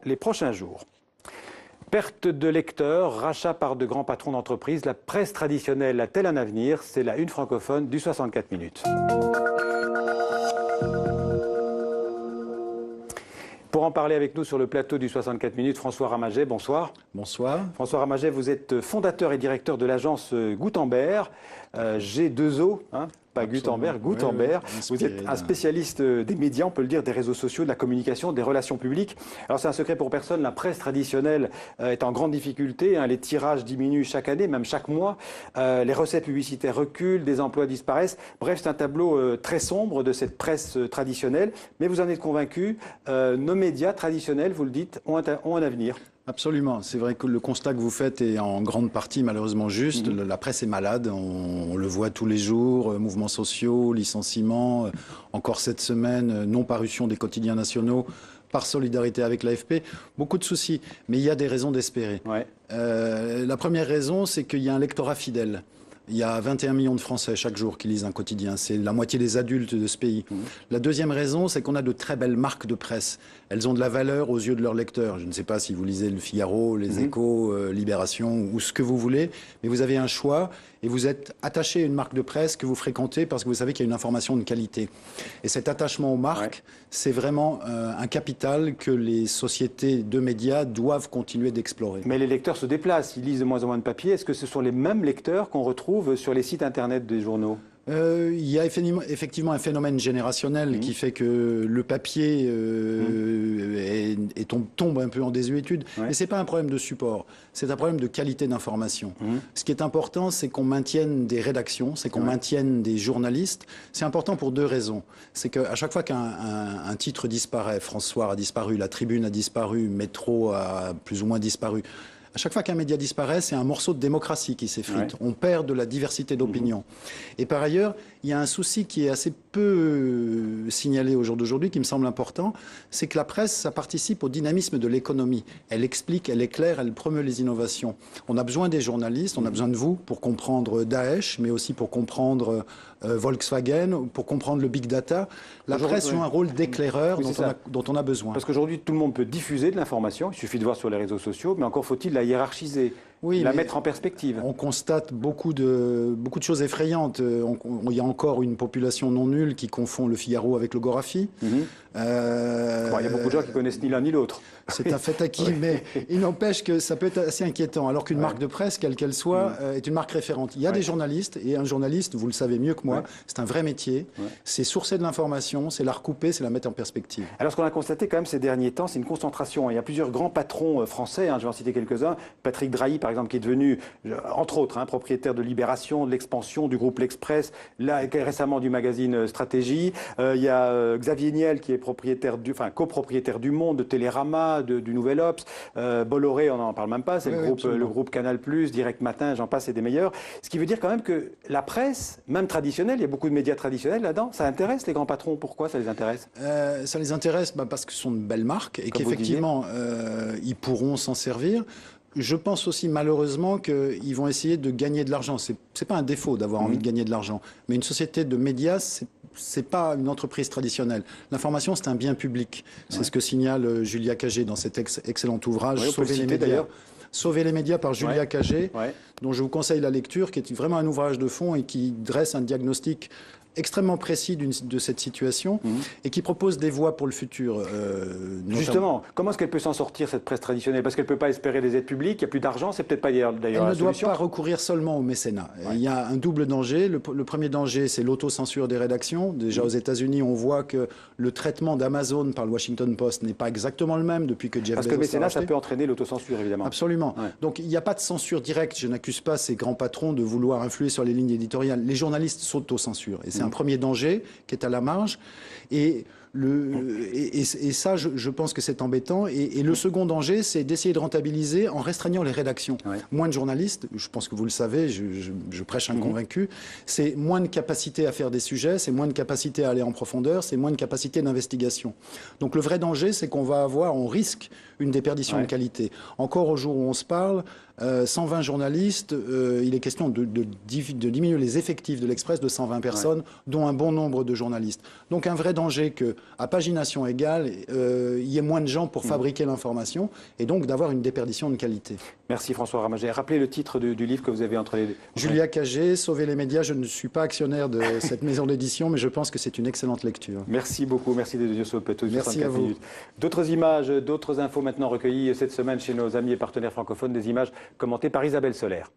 les prochains jours. Perte de lecteurs, rachat par de grands patrons d'entreprise, la presse traditionnelle a-t-elle un avenir? C'est la une francophone du 64 minutes. Pour en parler avec nous sur le plateau du 64 minutes, François Ramaget, bonsoir. Bonsoir. François Ramaget, vous êtes fondateur et directeur de l'agence Gutenberg, G2O, hein, pas Gutenberg, Gutenberg. Vous êtes un spécialiste des médias, on peut le dire, des réseaux sociaux, de la communication, des relations publiques. Alors c'est un secret pour personne, la presse traditionnelle est en grande difficulté, hein, les tirages diminuent chaque année, même chaque mois, les recettes publicitaires reculent, des emplois disparaissent. Bref, c'est un tableau très sombre de cette presse traditionnelle, mais vous en êtes convaincu, nos médias traditionnels, vous le dites, ont un avenir. Absolument. C'est vrai que le constat que vous faites est en grande partie malheureusement juste. La presse est malade, on le voit tous les jours, mouvements sociaux, licenciements, encore cette semaine, non-parution des quotidiens nationaux par solidarité avec l'AFP. Beaucoup de soucis, mais il y a des raisons d'espérer. Ouais. La première raison, c'est qu'il y a un lectorat fidèle. Il y a 21 millions de Français chaque jour qui lisent un quotidien. C'est la moitié des adultes de ce pays. La deuxième raison, c'est qu'on a de très belles marques de presse. Elles ont de la valeur aux yeux de leurs lecteurs. Je ne sais pas si vous lisez Le Figaro, Les Échos, Libération ou ce que vous voulez, mais vous avez un choix et vous êtes attaché à une marque de presse que vous fréquentez parce que vous savez qu'il y a une information de qualité. Et cet attachement aux marques, c'est vraiment un capital que les sociétés de médias doivent continuer d'explorer. Mais les lecteurs se déplacent, ils lisent de moins en moins de papier. Est-ce que ce sont les mêmes lecteurs qu'on retrouve sur les sites internet des journaux? Il y a effectivement un phénomène générationnel qui fait que le papier tombe un peu en désuétude. Mais ce n'est pas un problème de support, c'est un problème de qualité d'information. Ce qui est important, c'est qu'on maintienne des rédactions, c'est qu'on maintienne des journalistes. C'est important pour deux raisons. C'est qu'à chaque fois qu'un titre disparaît, François a disparu, La Tribune a disparu, Métro a plus ou moins disparu, à chaque fois qu'un média disparaît, c'est un morceau de démocratie qui s'effrite. On perd de la diversité d'opinion. Et par ailleurs, il y a un souci qui est assez peu signalé au jour d'aujourd'hui, qui me semble important, c'est que la presse, ça participe au dynamisme de l'économie. Elle explique, elle éclaire, elle promeut les innovations. On a besoin des journalistes, on a besoin de vous pour comprendre Daesh, mais aussi pour comprendre Volkswagen, pour comprendre le big data. La presse joue un rôle d'éclaireur dont on a besoin. Parce qu'aujourd'hui, tout le monde peut diffuser de l'information, il suffit de voir sur les réseaux sociaux, mais encore faut-il la hiérarchiser. La mettre en perspective. On constate beaucoup de choses effrayantes. Il y a encore une population non nulle qui confond Le Figaro avec le Gorafi. Il y a beaucoup de gens qui connaissent ni l'un ni l'autre. C'est un fait acquis, mais il n'empêche que ça peut être assez inquiétant. Alors qu'une marque de presse, quelle qu'elle soit, est une marque référente. Il y a des journalistes, et un journaliste, vous le savez mieux que moi, c'est un vrai métier. C'est sourcer de l'information, c'est la recouper, c'est la mettre en perspective. Alors ce qu'on a constaté quand même ces derniers temps, c'est une concentration. Il y a plusieurs grands patrons français, je vais en citer quelques-uns. Patrick Drahi, par exemple, qui est devenu, entre autres, propriétaire de Libération, de l'Expansion, du groupe L'Express, récemment du magazine Stratégie. Il y a Xavier Niel, qui est copropriétaire du Monde, de Télérama, du Nouvel Obs. Bolloré, on n'en parle même pas, c'est le groupe Canal+, Direct Matin, j'en passe, c'est des meilleurs. Ce qui veut dire quand même que la presse, même traditionnelle, il y a beaucoup de médias traditionnels là-dedans, ça intéresse les grands patrons. Pourquoi ça les intéresse? Ça les intéresse parce que ce sont de belles marques et qu'effectivement, ils pourront s'en servir. Je pense aussi malheureusement qu'ils vont essayer de gagner de l'argent. C'est pas un défaut d'avoir envie de gagner de l'argent, mais une société de médias, c'est pas une entreprise traditionnelle. L'information, c'est un bien public. C'est ce que signale Julia Cagé dans cet excellent ouvrage Sauver les médias. Sauver les médias par Julia Cagé, dont je vous conseille la lecture, qui est vraiment un ouvrage de fond et qui dresse un diagnostic extrêmement précis de cette situation et qui propose des voies pour le futur. Justement, comment est-ce qu'elle peut s'en sortir, cette presse traditionnelle? Parce qu'elle ne peut pas espérer des aides publiques, il n'y a plus d'argent, c'est peut-être pas d'ailleurs la solution. Elle ne doit pas recourir seulement au mécénat. Il y a un double danger. Le premier danger, c'est l'autocensure des rédactions. Déjà aux États-Unis, on voit que le traitement d'Amazon par le Washington Post n'est pas exactement le même depuis que Jeff Bezos. Parce que le mécénat, ça peut entraîner l'autocensure, évidemment. Absolument. Donc il n'y a pas de censure directe. Je n'accuse pas ces grands patrons de vouloir influer sur les lignes éditoriales. Les journalistes s'autocensurent. Et c'est un premier danger qui est à la marge. Et ça, je pense que c'est embêtant. Et le second danger, c'est d'essayer de rentabiliser en restreignant les rédactions. Moins de journalistes, je pense que vous le savez, je prêche un convaincu, c'est moins de capacité à faire des sujets, c'est moins de capacité à aller en profondeur, c'est moins de capacité d'investigation. Donc le vrai danger, c'est qu'on on risque une déperdition de qualité. Encore au jour où on se parle, 120 journalistes, il est question de diminuer les effectifs de l'Express de 120 personnes, dont un bon nombre de journalistes. Donc un vrai danger que à pagination égale, il y ait moins de gens pour fabriquer l'information et donc d'avoir une déperdition de qualité. Merci François Ramaget. Rappelez le titre du livre que vous avez entre les deux. Julia Cagé, Sauver les médias. Je ne suis pas actionnaire de cette maison d'édition, mais je pense que c'est une excellente lecture. Merci beaucoup. Merci d'être venu sur le plateau. Merci à vous. D'autres images, d'autres infos maintenant recueillies cette semaine chez nos amis et partenaires francophones, des images commentées par Isabelle Solaire.